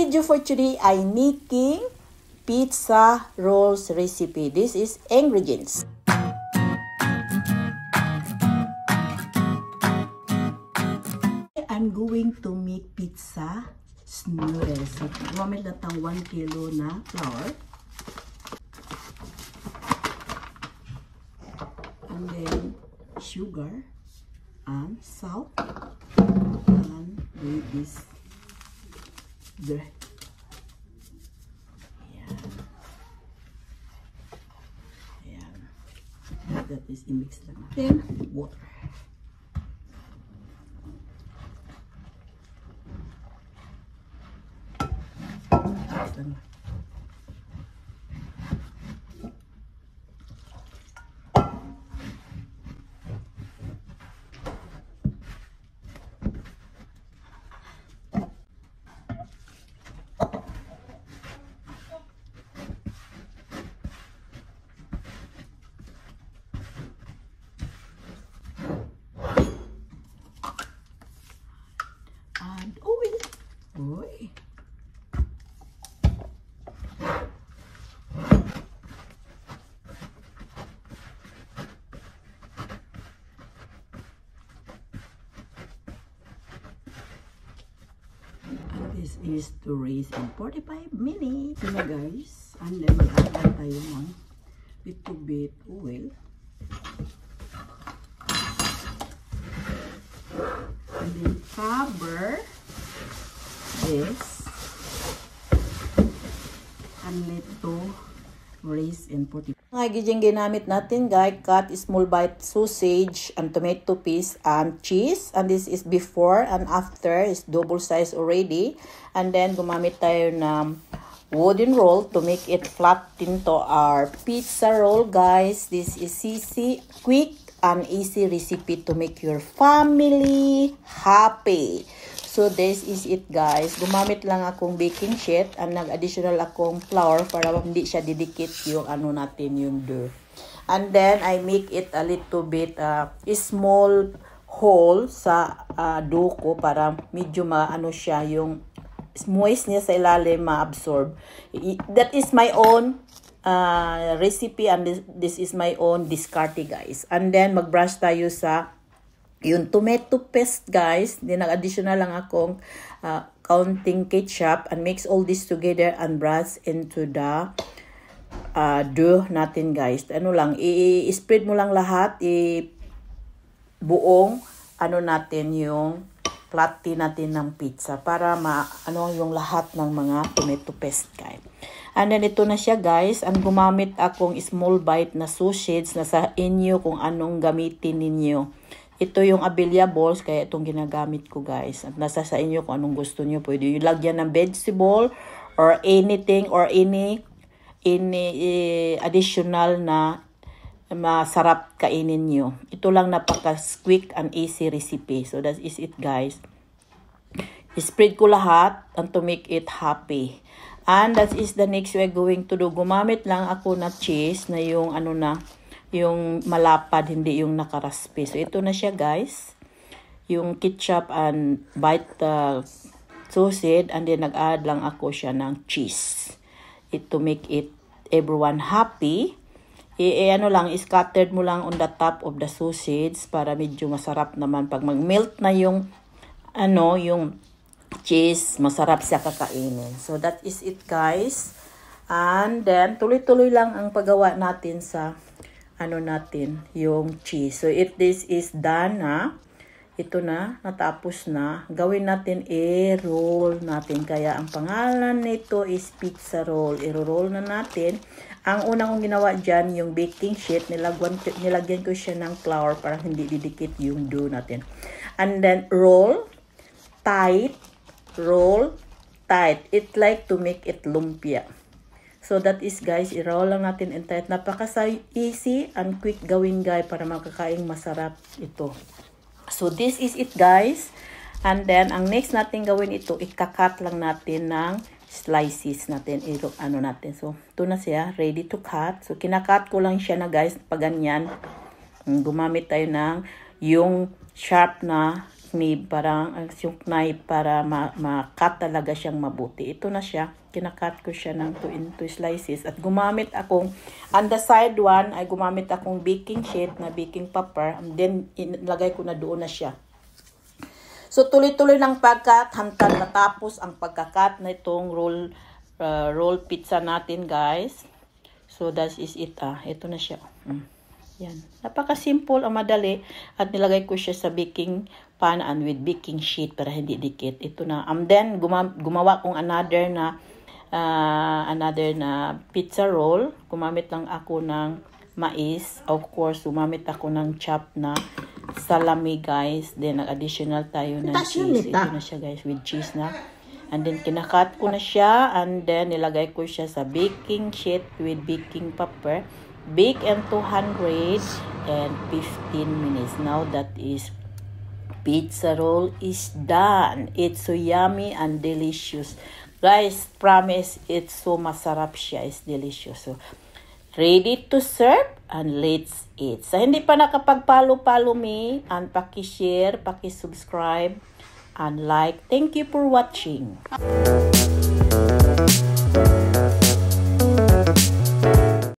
video for today ay making pizza rolls recipe. This is ingredients. I'm going to make pizza noodles. So, gumamit lang tayong 1 kilo na flour. And then, sugar and salt. And do this. Ayan. That is i-mix lang natin. Water. And oil. Oy. This is to raise in 45 minutes. Yun na guys. And then mag-add tayo ng little bit oil. And then cover this. And let to raise in 45. Mga gijing ginamit natin guys, cut small bite sausage and tomato paste and cheese, and this is before and after, is double size already. And then gumamit tayo ng wooden roll to make it flat into our pizza roll guys. This is easy, quick and easy recipe to make your family happy. So this is it guys. Gumamit lang akong baking sheet and nag-additional akong flour para hindi siya didikit yung ano natin, yung dough. And then I make it a little bit small hole sa dough ko para medyo maano siya, yung moist niya sa ilalim ma-absorb. That is my own recipe and this is my own discarte guys. And then mag-brush tayo sa yung tomato paste guys. Then nag-additional lang akong counting ketchup and mix all this together and brush into the dough natin guys. Ano lang, i-spread mo lang lahat, buong ano natin yung platy natin ng pizza para ano yung lahat ng mga tomato paste guys. And then ito na siya guys. And gumamit akong small bite na sausage na sa inyo kung anong gamitin ninyo. Ito yung Abelya balls, kaya itong ginagamit ko guys. At nasa sa inyo kung anong gusto nyo. Pwede yung lagyan ng vegetable or anything or any additional na masarap kainin nyo. Ito lang napaka-quick and easy recipe. So that is it guys. Spread ko lahat and to make it happy. And that is the next we're going to do. Gumamit lang ako na cheese na yung ano na, yung malapad, hindi yung nakaraspi. So, ito na siya, guys. Yung ketchup and bite sausage. And then, nag-add lang ako siya ng cheese. To make it everyone happy. Ano lang, scattered mo lang on the top of the sausage para medyo masarap naman. Pag mag-melt na yung, ano, yung cheese, masarap siya kakainin. So, that is it, guys. And then, tuloy-tuloy lang ang paggawa natin sa ano natin, yung cheese. So, if this is done na, ito na, natapos na, gawin natin, i-roll natin. Kaya, ang pangalan nito is pizza roll. I-roll na natin. Ang unang kong ginawa dyan, yung baking sheet, nilagyan ko siya ng flour para hindi didikit yung dough natin. And then, roll tight. It's like to make it lumpia. So that is guys, i-roll lang natin and tight. Napaka-easy and quick gawin guys para makakaing masarap ito. So this is it guys. And then ang next natin gawin ito, ikakat lang natin ng slices natin. Ano natin. So ito na siya, ready to cut. So kinakat ko lang siya na guys, pag ganyan. Gumamit tayo ng yung sharp na yung knife para ma-cut talaga siyang mabuti. Ito na siya. Kinakat ko siya ng 2 into slices. At gumamit akong, on the side one, ay gumamit akong baking sheet na baking paper. And then, ilagay ko na doon na siya. So, tuloy-tuloy ng pagkat hantad matapos ang pagkakat na itong roll pizza natin, guys. So, that is it. Ito na siya. Yan. Napaka-simple, ang madali. At nilagay ko siya sa baking pan and with baking sheet para hindi dikit. Ito na. And then, gumawa kong another na pizza roll. Gumamit lang ako ng mais. Of course, gumamit ako ng chopped na salami, guys. Then, nag-additional tayo ng cheese. Ito na siya, guys, with cheese na. And then, kinakat ko na siya. And then, nilagay ko siya sa baking sheet with baking paper. Bake in 215 minutes. Now, that is pizza roll is done. It's so yummy and delicious. Guys, promise, it's so masarap siya. It's delicious. So, ready to serve and let's eat. Sa hindi pa nakapag-follow me and paki-share, paki-subscribe and like. Thank you for watching.